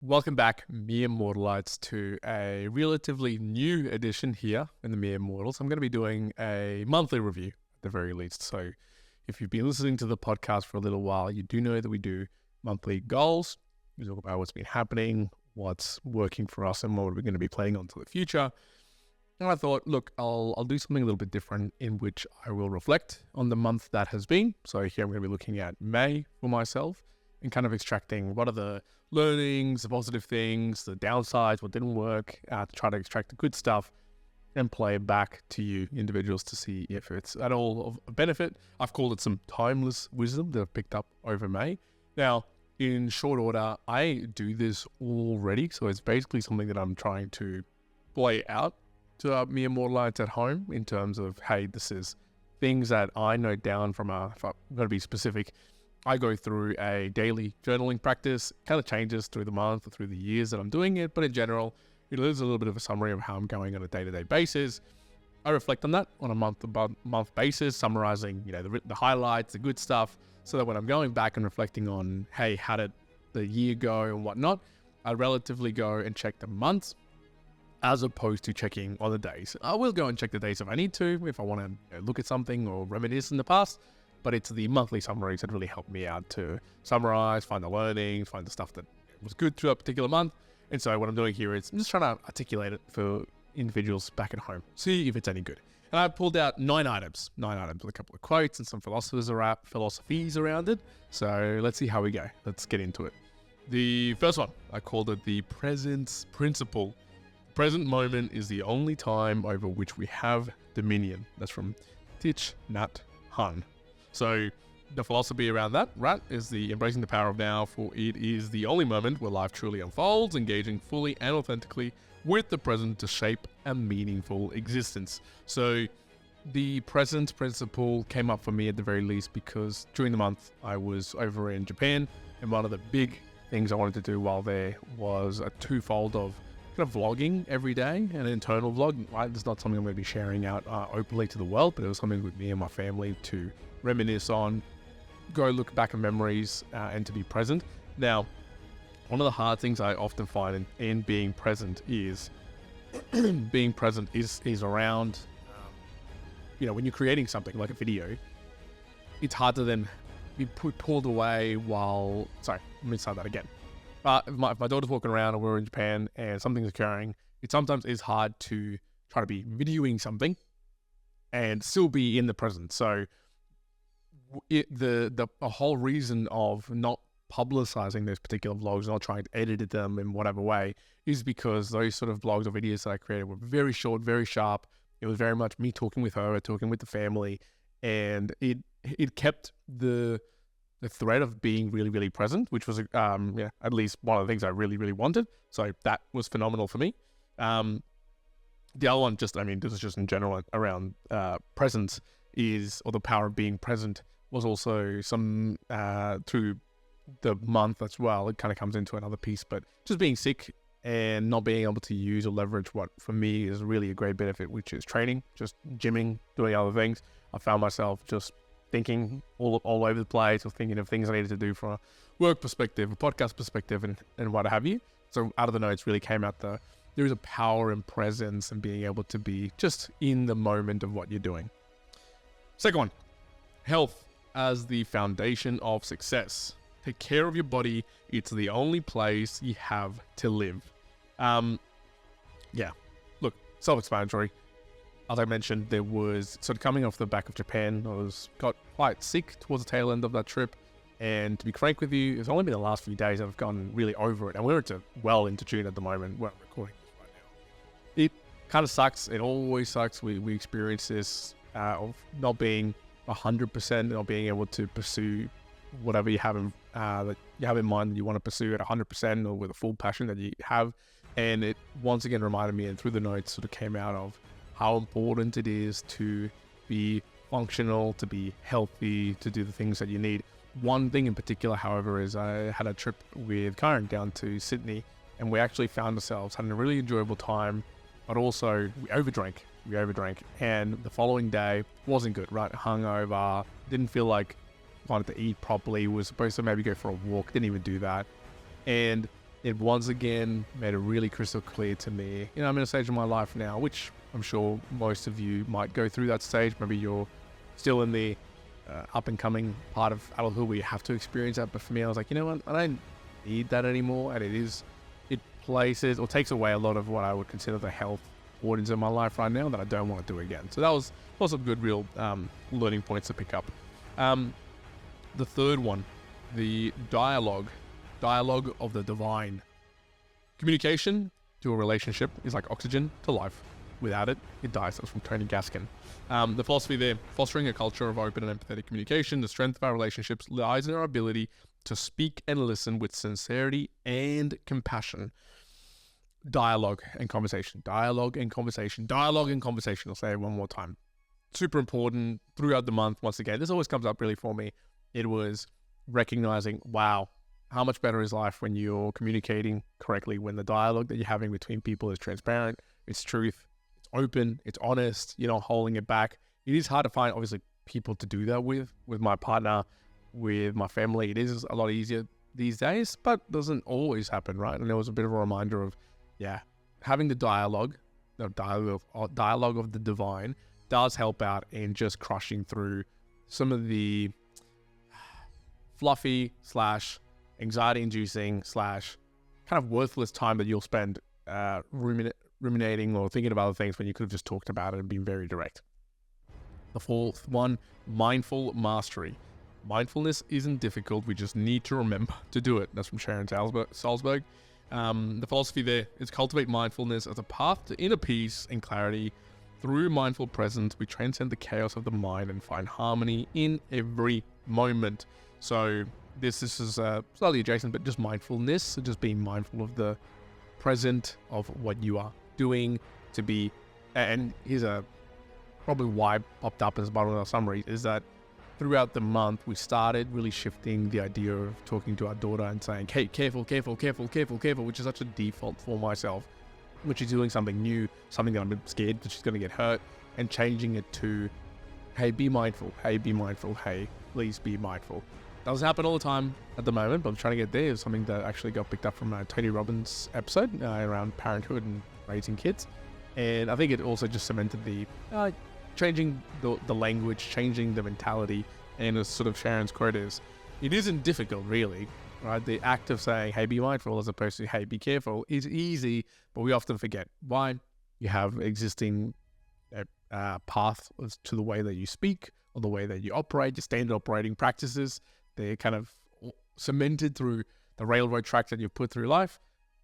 Welcome back, Mere Mortalites, to a relatively new edition here in the Mere Mortals. I'm going to be doing a monthly review at the very least. So if you've been listening to the podcast for a little while, you do know that we do monthly goals. We talk about what's been happening, what's working for us, and what we're going to be planning on to the future. And I thought, look, I'll do something a little bit different in which I will reflect on the month that has been. So here I'm going to be looking at May for myself and kind of extracting what are the learnings, the positive things, the downsides, what didn't work, to try to extract the good stuff and play it back to you individuals to see if it's at all of a benefit. I've called it some timeless wisdom that I've picked up over May. Now, in short order, I do this already, so it's basically something that I'm trying to play out to me Immortalites at home in terms of, hey, this is things that I note down from if I'm going to be specific, I go through a daily journaling practice. It kind of changes through the month or through the years that I'm doing it, but in general, there's a little bit of a summary of how I'm going on a day-to-day basis. I reflect on that on a month basis, summarizing, the highlights, the good stuff, so that when I'm going back and reflecting on, hey, how did the year go and whatnot, I relatively go and check the months as opposed to checking on the days. I will go and check the days if I need to, if I want to look at something or reminisce in the past. But it's the monthly summaries that really help me out to summarize, find the learning, find the stuff that was good through a particular month. And so what I'm doing here is I'm just trying to articulate it for individuals back at home, see if it's any good. And I pulled out 9 items with a couple of quotes and some philosophies around it. So let's see how we go. Let's get into it. The first one, I called it the presence principle. The present moment is the only time over which we have dominion. That's from Thich Nhat Hanh. So the philosophy around that, right, is the embracing the power of now, for it is the only moment where life truly unfolds, engaging fully and authentically with the present to shape a meaningful existence. So the present principle came up for me at the very least because during the month I was over in Japan, and one of the big things I wanted to do while there was a twofold of kind of vlogging every day, an internal vlog. Right? It's not something I'm going to be sharing out openly to the world, but it was something with me and my family to reminisce on, go look back at memories, and to be present. Now, one of the hard things I often find in being present is is around, when you're creating something like a video, it's hard to then be pulled away sorry, let me start that again. If my daughter's walking around and we're in Japan and something's occurring, it sometimes is hard to try to be videoing something and still be in the present. So the whole reason of not publicizing those particular vlogs, not trying to edit them in whatever way, is because those sort of vlogs or videos that I created were very short, very sharp. It was very much me talking with her, talking with the family, and it kept the thread of being really, really present, which was at least one of the things I really, really wanted. So that was phenomenal for me. The other one, this is just in general around presence, or the power of being present, was also some through the month as well. It kind of comes into another piece, but just being sick and not being able to use or leverage what for me is really a great benefit, which is training, just gymming, doing other things. I found myself just thinking all over the place, or thinking of things I needed to do from a work perspective, a podcast perspective, and what have you. So out of the notes really came out there is a power in presence and being able to be just in the moment of what you're doing. Second one, health as the foundation of success. Take care of your body. It's the only place you have to live. Look, self-explanatory. As I mentioned, there was sort of coming off the back of Japan. I got quite sick towards the tail end of that trip. And to be frank with you, it's only been the last few days I've gone really over it. And we're well into June at the moment where I'm recording this right now. It kind of sucks. It always sucks. We experience this of not being 100%, not being able to pursue whatever you have in mind that you want to pursue at 100% or with a full passion that you have. And it once again reminded me, and through the notes sort of came out of how important it is to be functional, to be healthy, to do the things that you need. One thing in particular, however, is I had a trip with Karen down to Sydney, and we actually found ourselves having a really enjoyable time, but also we overdrank, and the following day wasn't good, right? Hungover, didn't feel like wanted to eat properly, was supposed to maybe go for a walk, didn't even do that. And it once again made it really crystal clear to me. I'm in a stage of my life now, which I'm sure most of you might go through that stage. Maybe you're still in the up and coming part of adulthood where you have to experience that. But for me, I was like, you know what? I don't need that anymore. And it places or takes away a lot of what I would consider the health wardens in my life right now that I don't want to do again. So that was some good real learning points to pick up. The third one, the dialogue of the divine. Communication to a relationship is like oxygen to life. Without it, it dies. That's from Tony Gaskin. The philosophy there, fostering a culture of open and empathetic communication. The strength of our relationships lies in our ability to speak and listen with sincerity and compassion. Dialogue and conversation. Dialogue and conversation. Dialogue and conversation. I'll say it one more time. Super important throughout the month. Once again, this always comes up really for me. It was recognizing, wow, how much better is life when you're communicating correctly, when the dialogue that you're having between people is transparent, it's truth, it's open, it's honest, you're not holding it back. It is hard to find, obviously, people to do that with my partner, with my family. It is a lot easier these days, but doesn't always happen, right? And there was a bit of a reminder of, having the dialogue of the divine does help out in just crushing through some of the fluffy / anxiety-inducing / kind of worthless time that you'll spend ruminating or thinking about other things when you could have just talked about it and been very direct. The fourth one, mindful mastery. Mindfulness isn't difficult. We just need to remember to do it. That's from Sharon Salzberg. The philosophy there is cultivate mindfulness as a path to inner peace and clarity. Through mindful presence, we transcend the chaos of the mind and find harmony in every moment. So this is slightly adjacent, but just mindfulness, so just being mindful of the present, of what you are doing, to be, and here's probably why it popped up as part of our summary, is that throughout the month, we started really shifting the idea of talking to our daughter and saying, hey, careful, which is such a default for myself, when she's doing something new, something that I'm scared that she's going to get hurt, and changing it to, hey, be mindful, hey, please be mindful. Doesn't happen all the time at the moment, but I'm trying to get there. It's something that actually got picked up from a Tony Robbins episode around parenthood and raising kids. And I think it also just cemented the changing the language, changing the mentality. And as sort of Sharon's quote is, it isn't difficult really, right? The act of saying, hey, be mindful, as opposed to, hey, be careful, is easy, but we often forget. Why? You have existing path to the way that you speak or the way that you operate, your standard operating practices. They're kind of cemented through the railroad tracks that you've put through life.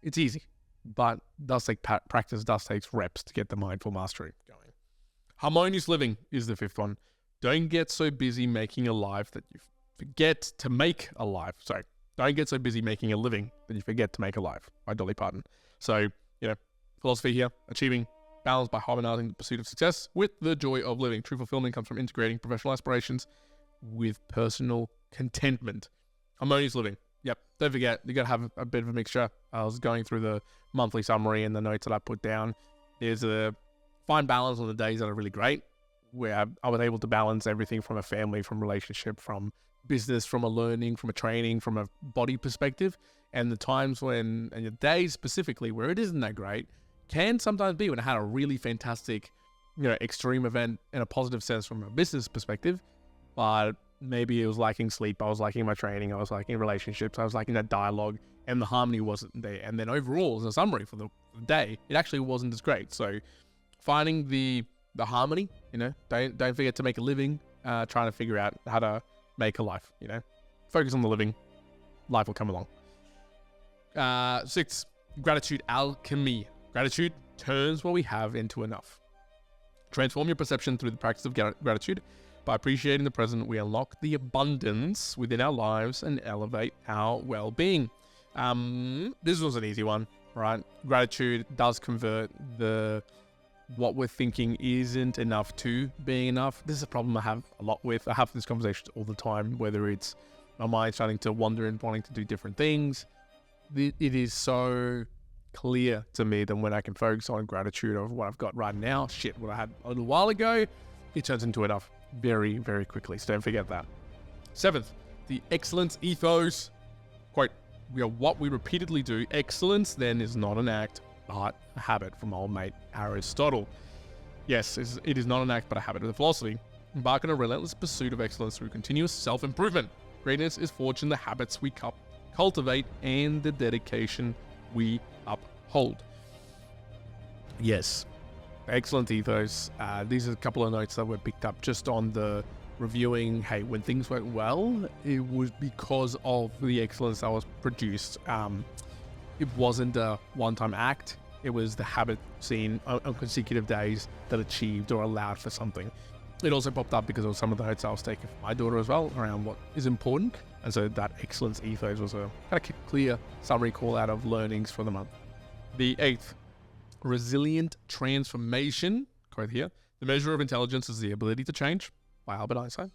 It's easy, but does take practice, does take reps to get the mindful mastery going. Harmonious living is the fifth one. Don't get so busy making a life that you forget to make a life. Sorry, don't get so busy making a living that you forget to make a life, by Dolly Parton. So, philosophy here, achieving balance by harmonizing the pursuit of success with the joy of living. True fulfillment comes from integrating professional aspirations with personal contentment. Harmonious living. Yep. Don't forget, you got to have a bit of a mixture. I was going through the monthly summary and the notes that I put down. There's a fine balance on the days that are really great, where I was able to balance everything from a family, from relationship, from business, from a learning, from a training, from a body perspective. And the times when, and the days specifically where it isn't that great, can sometimes be when I had a really fantastic, extreme event in a positive sense from a business perspective, but maybe it was lacking sleep, I was lacking my training, I was lacking relationships, I was lacking that dialogue, and the harmony wasn't there. And then overall, as a summary for the day, it actually wasn't as great. So finding the harmony, don't forget to make a living, trying to figure out how to make a life, focus on the living, life will come along. 6, gratitude alchemy. Gratitude turns what we have into enough. Transform your perception through the practice of gratitude. By appreciating the present, we unlock the abundance within our lives and elevate our well-being. This was an easy one, right? Gratitude does convert what we're thinking isn't enough to being enough. This is a problem I have a lot with. I have these conversations all the time, whether it's my mind starting to wander and wanting to do different things. It is so clear to me that when I can focus on gratitude of what I've got right now, what I had a little while ago, it turns into enough very, very quickly. So don't forget that. 7th, the Excellence Ethos. Quote, we are what we repeatedly do. Excellence then is not an act, but a habit, from old mate Aristotle. Yes, it is not an act, but a habit. The philosophy, embark on a relentless pursuit of excellence through continuous self-improvement. Greatness is forged in the habits we cultivate and the dedication we uphold. Yes, excellent ethos. These are a couple of notes that were picked up just on the reviewing. Hey, when things went well, it was because of the excellence that was produced. It wasn't a one-time act. It was the habit seen on consecutive days that achieved or allowed for something. It also popped up because of some of the notes I was taking from my daughter as well around what is important. And so that excellence ethos was a kind of clear summary call out of learnings for the month. The 8th, resilient transformation, quote here, the measure of intelligence is the ability to change, by Albert Einstein.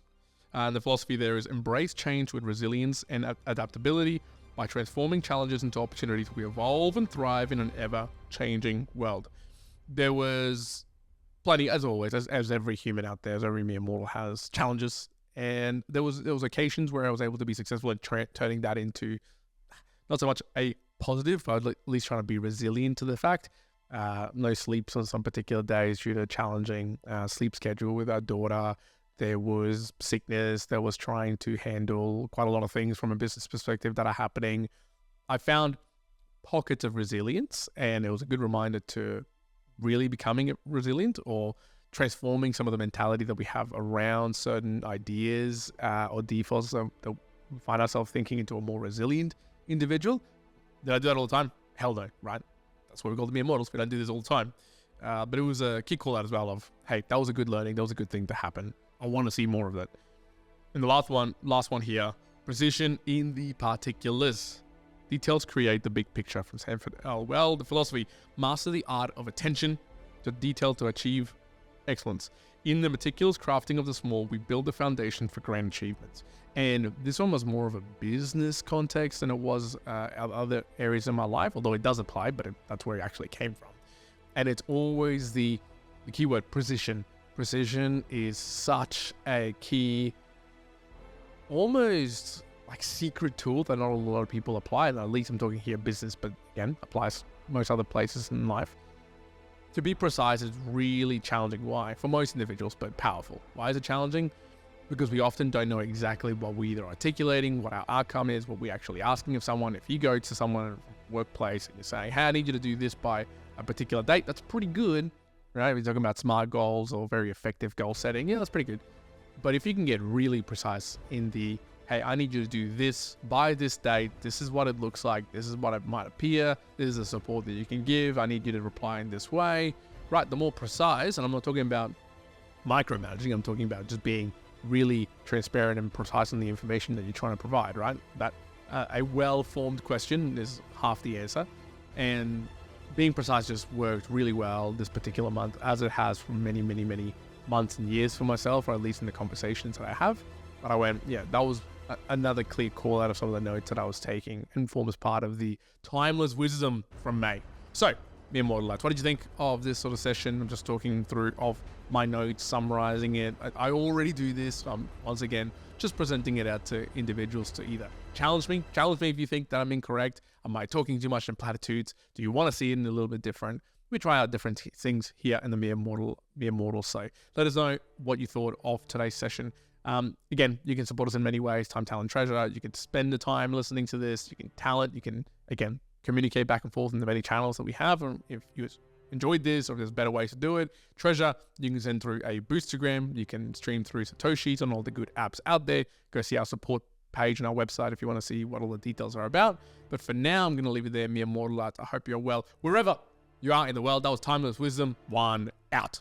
And the philosophy there is embrace change with resilience and adaptability. By transforming challenges into opportunities, we evolve and thrive in an ever-changing world. There was plenty, as always, as every human out there, as every mere mortal has challenges. And there was occasions where I was able to be successful in turning that into not so much a positive, but at least trying to be resilient to the fact. No sleeps on some particular days due to a challenging sleep schedule with our daughter. There was sickness. There was trying to handle quite a lot of things from a business perspective that are happening. I found pockets of resilience, and it was a good reminder to really becoming resilient or transforming some of the mentality that we have around certain ideas or defaults that we find ourselves thinking into a more resilient individual. Did I do that all the time? Hell no, right? That's what we call the mere mortals. We don't do this all the time. But it was a key call out as well of, hey, that was a good learning. That was a good thing to happen. I want to see more of that. And the last one here, precision in the particulars. Details create the big picture, from Sanford L. Well, the philosophy, master the art of attention to detail to achieve excellence. In the meticulous crafting of the small, we build the foundation for grand achievements. And this one was more of a business context than it was other areas in my life, although it does apply, but that's where it actually came from. And it's always the keyword, precision. Precision is such a key, almost like secret tool that not a lot of people apply. And at least I'm talking here business, but again, applies most other places in life. To be precise is really challenging. Why? For most individuals, but powerful. Why is it challenging? Because we often don't know exactly what we're either articulating, what our outcome is, what we're actually asking of someone. If you go to someone in a workplace and you're saying, hey, I need you to do this by a particular date, that's pretty good, right? If you're talking about SMART goals or very effective goal setting, yeah, that's pretty good. But if you can get really precise in the, hey, I need you to do this by this date, this is what it looks like, this is what it might appear, this is the support that you can give, I need you to reply in this way, right? The more precise, and I'm not talking about micromanaging, I'm talking about just being really transparent and precise in the information that you're trying to provide, right? That a well-formed question is half the answer. And being precise just worked really well this particular month, as it has for many, many, many months and years for myself, or at least in the conversations that I have. But I went, yeah, that was another clear call out of some of the notes that I was taking and forms part of the timeless wisdom from May. So, mere mortalites, what did you think of this sort of session? I'm just talking through of my notes, summarizing it. I already do this. Once again, just presenting it out to individuals to either challenge me if you think that I'm incorrect. Am I talking too much in platitudes? Do you want to see it in a little bit different? We try out different things here in the mere mortal. So let us know what you thought of today's session. Again, you can support us in many ways. Time, talent, treasure. You can spend the time listening to this. You can talent. You can, again, communicate back and forth in the many channels that we have. Or if you enjoyed this, or if there's better ways to do it, treasure, you can send through a Boostergram. You can stream through Satoshis on all the good apps out there. Go see our support page on our website if you want to see what all the details are about. But for now, I'm going to leave it there. Mere mortalites. I hope you're well wherever you are in the world. That was Timeless Wisdom 1 out.